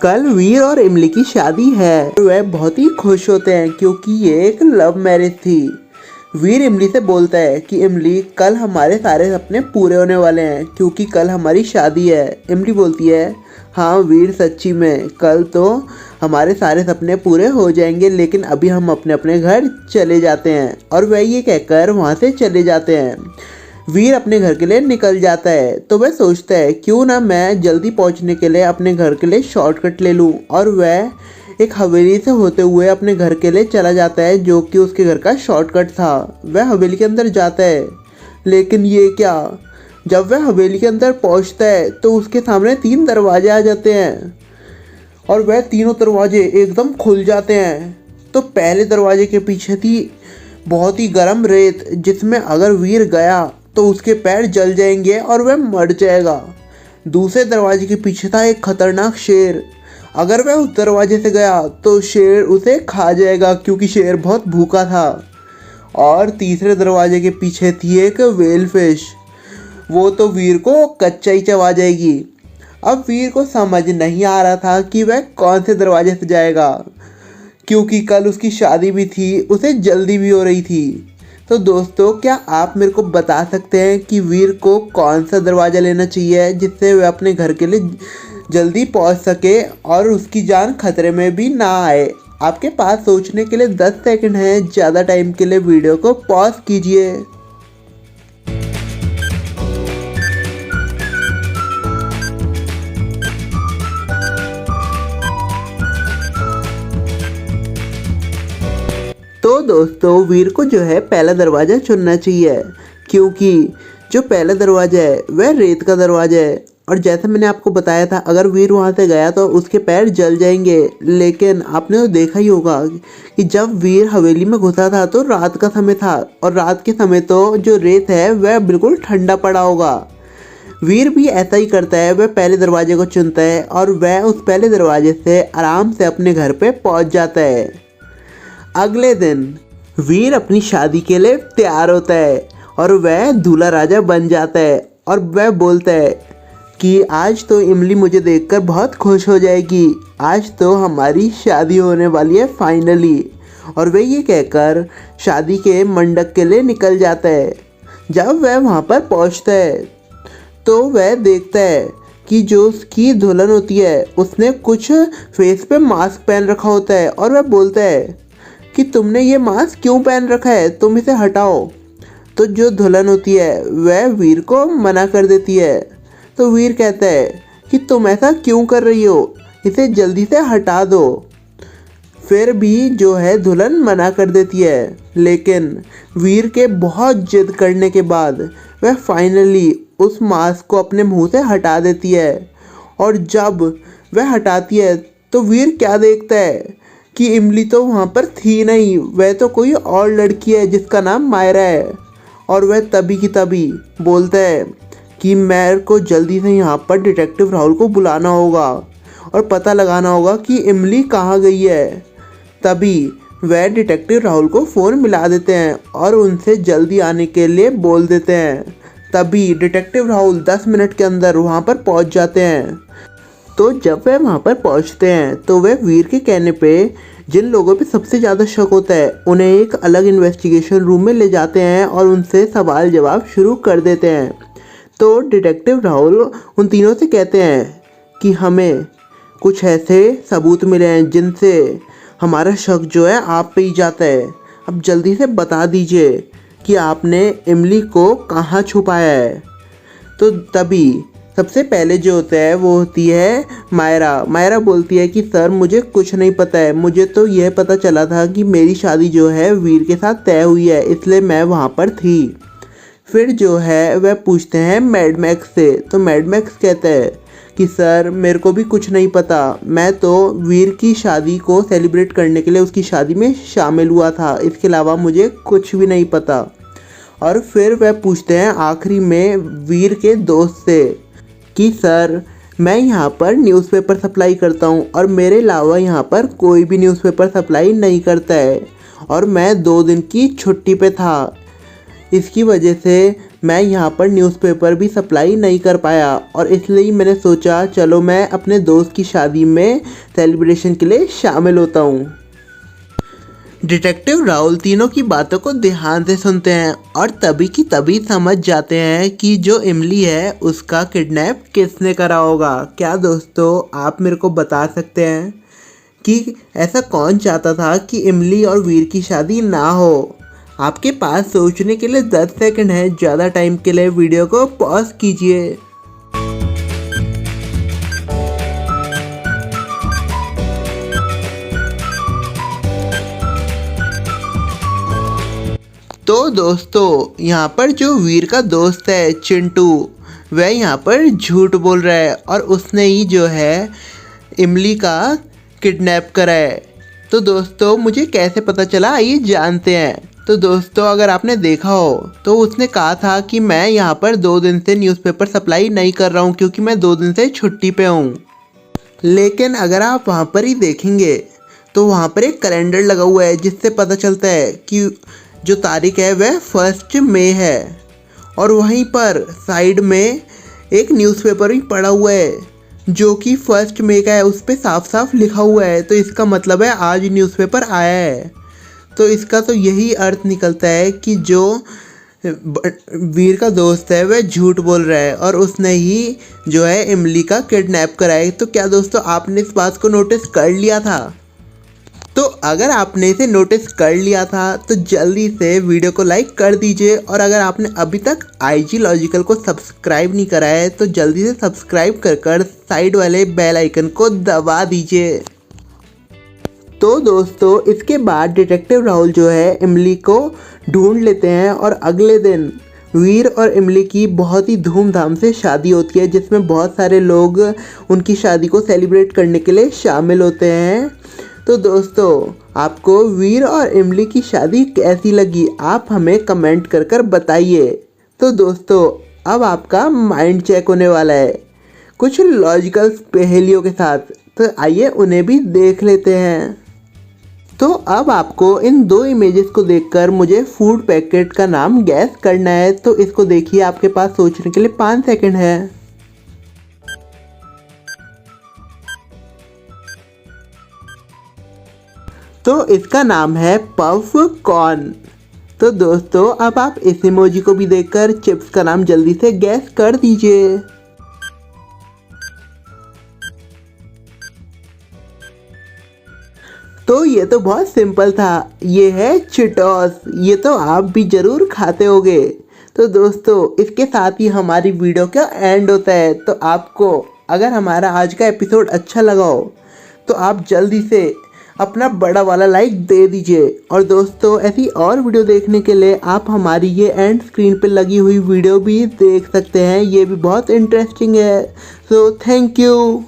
कल वीर और इमली की शादी है। वह बहुत ही खुश होते हैं क्योंकि ये एक लव मैरिज थी। वीर इमली से बोलता है कि इमली, कल हमारे सारे सपने पूरे होने वाले हैं क्योंकि कल हमारी शादी है। इमली बोलती है, हाँ वीर, सच्ची में कल तो हमारे सारे सपने पूरे हो जाएंगे, लेकिन अभी हम अपने अपने घर चले जाते हैं। और वह ये कहकर वहाँ से चले जाते हैं। वीर अपने घर के लिए निकल जाता है तो वह सोचता है क्यों ना मैं जल्दी पहुंचने के लिए अपने घर के लिए शॉर्टकट ले लूं। और वह एक हवेली से होते हुए अपने घर के लिए चला जाता है जो कि उसके घर का शॉर्टकट था। वह हवेली के अंदर जाता है, लेकिन ये क्या, जब वह हवेली के अंदर पहुंचता है तो उसके सामने 3 दरवाजे आ जाते हैं और वह तीनों दरवाजे एकदम खुल जाते हैं। तो पहले दरवाजे के पीछे थी बहुत ही गर्म रेत, जिसमें अगर वीर गया तो उसके पैर जल जाएंगे और वह मर जाएगा। दूसरे दरवाजे के पीछे था एक खतरनाक शेर, अगर वह उस दरवाजे से गया तो शेर उसे खा जाएगा क्योंकि शेर बहुत भूखा था। और तीसरे दरवाजे के पीछे थी एक व्हेल फिश, वो तो वीर को कच्चा ही चबा जाएगी। अब वीर को समझ नहीं आ रहा था कि वह कौन से दरवाजे से जाएगा क्योंकि कल उसकी शादी भी थी, उसे जल्दी भी हो रही थी। तो दोस्तों, क्या आप मेरे को बता सकते हैं कि वीर को कौन सा दरवाज़ा लेना चाहिए जिससे वह अपने घर के लिए जल्दी पहुंच सके और उसकी जान खतरे में भी ना आए? आपके पास सोचने के लिए 10 सेकंड हैं, ज़्यादा टाइम के लिए वीडियो को पॉज कीजिए। तो दोस्तों, वीर को जो है पहला दरवाज़ा चुनना चाहिए क्योंकि जो पहला दरवाज़ा है वह रेत का दरवाज़ा है। और जैसे मैंने आपको बताया था, अगर वीर वहाँ से गया तो उसके पैर जल जाएंगे। लेकिन आपने तो देखा ही होगा कि जब वीर हवेली में घुसा था तो रात का समय था और रात के समय तो जो रेत है वह बिल्कुल ठंडा पड़ा होगा। वीर भी ऐसा ही करता है, वह पहले दरवाजे को चुनता है और वह उस पहले दरवाजे से आराम से अपने घर पे पहुँच जाता है। अगले दिन वीर अपनी शादी के लिए तैयार होता है और वह दूल्हा राजा बन जाता है। और वह बोलता है कि आज तो इमली मुझे देखकर बहुत खुश हो जाएगी, आज तो हमारी शादी होने वाली है फाइनली। और वह ये कहकर शादी के मंडप के लिए निकल जाता है। जब वह वहाँ पर पहुँचता है तो वह देखता है कि जो उसकी दुल्हन होती है उसने कुछ फेस पे मास्क पहन रखा होता है। और वह बोलता है कि तुमने ये मास्क क्यों पहन रखा है, तुम इसे हटाओ। तो जो दुल्हन होती है वह वीर को मना कर देती है। तो वीर कहता है कि तुम ऐसा क्यों कर रही हो, इसे जल्दी से हटा दो। फिर भी जो है दुल्हन मना कर देती है, लेकिन वीर के बहुत जिद करने के बाद वह फाइनली उस मास्क को अपने मुंह से हटा देती है। और जब वह हटाती है तो वीर क्या देखता है कि इमली तो वहाँ पर थी नहीं, वह तो कोई और लड़की है जिसका नाम मायरा है। और वह तभी की तभी बोलता है कि मेरे को जल्दी से यहाँ पर डिटेक्टिव राहुल को बुलाना होगा और पता लगाना होगा कि इमली कहाँ गई है। तभी वह डिटेक्टिव राहुल को फ़ोन मिला देते हैं और उनसे जल्दी आने के लिए बोल देते हैं। तभी डिटेक्टिव राहुल 10 मिनट के अंदर वहाँ पर पहुँच जाते हैं। तो जब वह वहाँ पर पहुँचते हैं तो वह वीर के कहने पे जिन लोगों पे सबसे ज़्यादा शक होता है उन्हें एक अलग इन्वेस्टिगेशन रूम में ले जाते हैं और उनसे सवाल जवाब शुरू कर देते हैं। तो डिटेक्टिव राहुल उन तीनों से कहते हैं कि हमें कुछ ऐसे सबूत मिले हैं जिनसे हमारा शक जो है आप पे ही जाता है। अब जल्दी से बता दीजिए कि आपने इमली को कहाँ छुपाया है। तो तभी सबसे पहले जो होता है वो होती है मायरा। मायरा बोलती है कि सर, मुझे कुछ नहीं पता है, मुझे तो यह पता चला था कि मेरी शादी जो है वीर के साथ तय हुई है, इसलिए मैं वहाँ पर थी। फिर जो है वह पूछते हैं मैड मैक्स से। तो मैड मैक्स कहता है कि सर, मेरे को भी कुछ नहीं पता, मैं तो वीर की शादी को सेलिब्रेट करने के लिए उसकी शादी में शामिल हुआ था, इसके अलावा मुझे कुछ भी नहीं पता। और फिर वह पूछते हैं आखिरी में वीर के दोस्त से कि सर, मैं यहाँ पर न्यूज़पेपर सप्लाई करता हूँ और मेरे अलावा यहाँ पर कोई भी न्यूज़पेपर सप्लाई नहीं करता है और मैं 2 दिन की छुट्टी पे था, इसकी वजह से मैं यहाँ पर न्यूज़पेपर भी सप्लाई नहीं कर पाया और इसलिए मैंने सोचा चलो मैं अपने दोस्त की शादी में सेलिब्रेशन के लिए शामिल होता हूँ। डिटेक्टिव राहुल तीनों की बातों को ध्यान से सुनते हैं और तभी की तभी समझ जाते हैं कि जो इमली है उसका किडनैप किसने करा होगा। क्या दोस्तों आप मेरे को बता सकते हैं कि ऐसा कौन चाहता था कि इमली और वीर की शादी ना हो? आपके पास सोचने के लिए 10 सेकंड है, ज़्यादा टाइम के लिए वीडियो को पॉज कीजिए। तो दोस्तों यहाँ पर जो वीर का दोस्त है चिंटू, वह यहाँ पर झूठ बोल रहा है और उसने ही जो है इमली का किडनैप करा है। तो दोस्तों मुझे कैसे पता चला आइए जानते हैं। तो दोस्तों अगर आपने देखा हो तो उसने कहा था कि मैं यहाँ पर 2 दिन से न्यूज़पेपर सप्लाई नहीं कर रहा हूँ क्योंकि मैं 2 दिन से छुट्टी पे हूँ। लेकिन अगर आप वहाँ पर ही देखेंगे तो वहाँ पर एक कैलेंडर लगा हुआ है जिससे पता चलता है कि जो तारीख है वह 1 मई है और वहीं पर साइड में एक न्यूज़पेपर भी पड़ा हुआ है जो कि 1 मई का है, उस पर साफ साफ लिखा हुआ है। तो इसका मतलब है आज न्यूज़पेपर आया है। तो इसका तो यही अर्थ निकलता है कि जो वीर का दोस्त है वह झूठ बोल रहा है और उसने ही जो है इमली का किडनैप कराया। तो क्या दोस्तों आपने इस बात को नोटिस कर लिया था? तो अगर आपने इसे नोटिस कर लिया था तो जल्दी से वीडियो को लाइक कर दीजिए और अगर आपने अभी तक IG लॉजिकल को सब्सक्राइब नहीं करा है तो जल्दी से सब्सक्राइब कर साइड वाले बेल आइकन को दबा दीजिए। तो दोस्तों इसके बाद डिटेक्टिव राहुल जो है इमली को ढूंढ लेते हैं और अगले दिन वीर और इमली की बहुत ही धूमधाम से शादी होती है जिसमें बहुत सारे लोग उनकी शादी को सेलिब्रेट करने के लिए शामिल होते हैं। तो दोस्तों आपको वीर और इमली की शादी कैसी लगी आप हमें कमेंट कर बताइए। तो दोस्तों अब आपका माइंड चेक होने वाला है कुछ लॉजिकल पहेलियों के साथ, तो आइए उन्हें भी देख लेते हैं। तो अब आपको इन 2 इमेजेस को देखकर मुझे फूड पैकेट का नाम गैस करना है। तो इसको देखिए, आपके पास सोचने के लिए 5 सेकंड है। तो इसका नाम है पफ कॉर्न। तो दोस्तों अब आप इस इमोजी को भी देखकर चिप्स का नाम जल्दी से गैस कर दीजिए। तो ये तो बहुत सिंपल था, ये है चिटोस। ये तो आप भी ज़रूर खाते होगे। तो दोस्तों इसके साथ ही हमारी वीडियो का एंड होता है। तो आपको अगर हमारा आज का एपिसोड अच्छा लगा हो तो आप जल्दी से अपना बड़ा वाला लाइक दे दीजिए। और दोस्तों ऐसी और वीडियो देखने के लिए आप हमारी ये एंड स्क्रीन पे लगी हुई वीडियो भी देख सकते हैं, ये भी बहुत इंटरेस्टिंग है। So thank you.